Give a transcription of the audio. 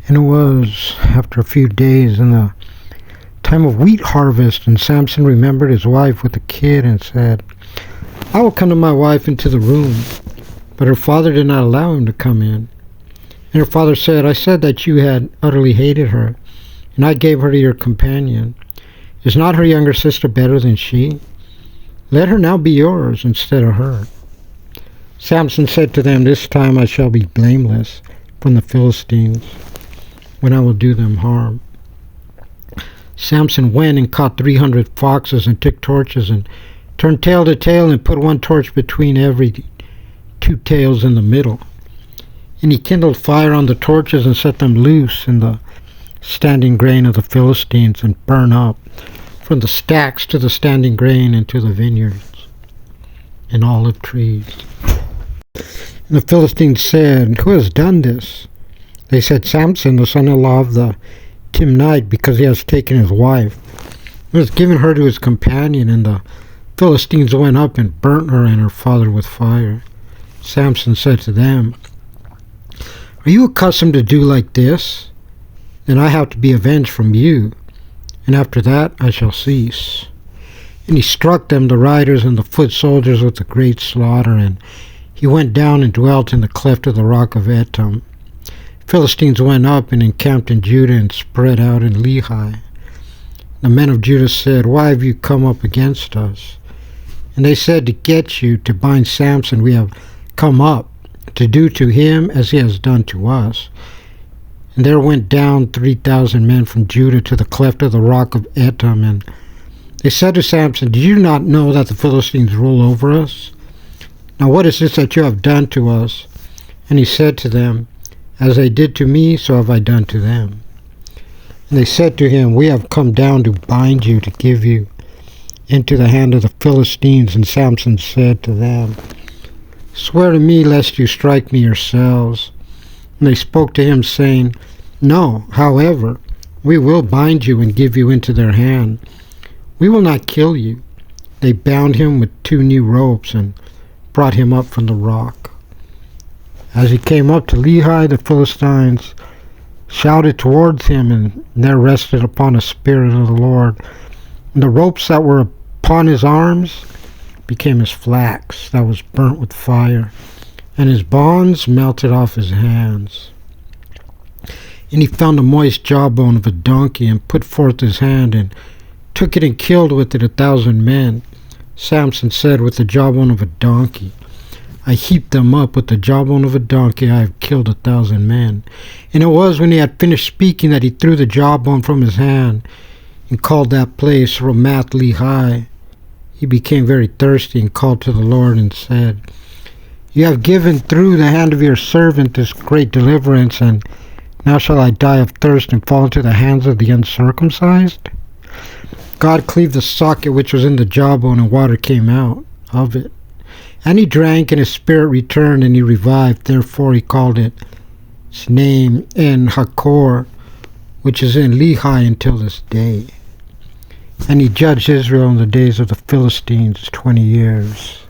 And it was after a few days in the time of wheat harvest, and Samson remembered his wife with a kid and said, I will come to my wife into the room. But her father did not allow him to come in. And her father said, I said that you had utterly hated her, and I gave her to your companion. Is not her younger sister better than she? Let her now be yours instead of her. Samson said to them, This time I shall be blameless from the Philistines, when I will do them harm. Samson went and caught 300 foxes and took torches and turned tail to tail and put one torch between every two tails in the middle. And he kindled fire on the torches and set them loose in the standing grain of the Philistines and burned up from the stacks to the standing grain into the vineyards and olive trees. And the Philistines said, Who has done this? They said, Samson, the son-in-law of the Timnite, because he has taken his wife. He has given her to his companion, and the Philistines went up and burnt her and her father with fire. Samson said to them, Are you accustomed to do like this? Then I have to be avenged from you, and after that I shall cease. And he struck them, the riders and the foot soldiers, with a great slaughter, and he went down and dwelt in the cleft of the rock of Etam. Philistines went up and encamped in Judah and spread out in Lehi. The men of Judah said, Why have you come up against us? And they said, To get you, to bind Samson, we have come up, to do to him as he has done to us. And there went down 3,000 men from Judah to the cleft of the rock of Etam, and they said to Samson, Do you not know that the Philistines rule over us? Now what is this that you have done to us? And he said to them, As they did to me, so have I done to them. And they said to him, We have come down to bind you, to give you into the hand of the Philistines. And Samson said to them, Swear to me, lest you strike me yourselves. And they spoke to him, saying, No, however, we will bind you and give you into their hand. We will not kill you. They bound him with 2 new ropes and brought him up from the rock. As he came up to Lehi, the Philistines shouted towards him, and there rested upon a spirit of the Lord. And the ropes that were upon his arms became as flax that was burnt with fire, and his bonds melted off his hands. And he found a moist jawbone of a donkey, and put forth his hand, and took it and killed with it 1,000 men. Samson said, With the jawbone of a donkey I heaped them up, with the jawbone of a donkey I have killed 1,000 men. And it was when he had finished speaking that he threw the jawbone from his hand, and called that place Ramath Lehi. He became very thirsty, and called to the Lord, and said, You have given through the hand of your servant this great deliverance, and now shall I die of thirst and fall into the hands of the uncircumcised? God cleaved the socket which was in the jawbone, and water came out of it. And he drank, and his spirit returned, and he revived. Therefore he called it its name En-Hakkore, which is in Lehi until this day. And he judged Israel in the days of the Philistines 20 years.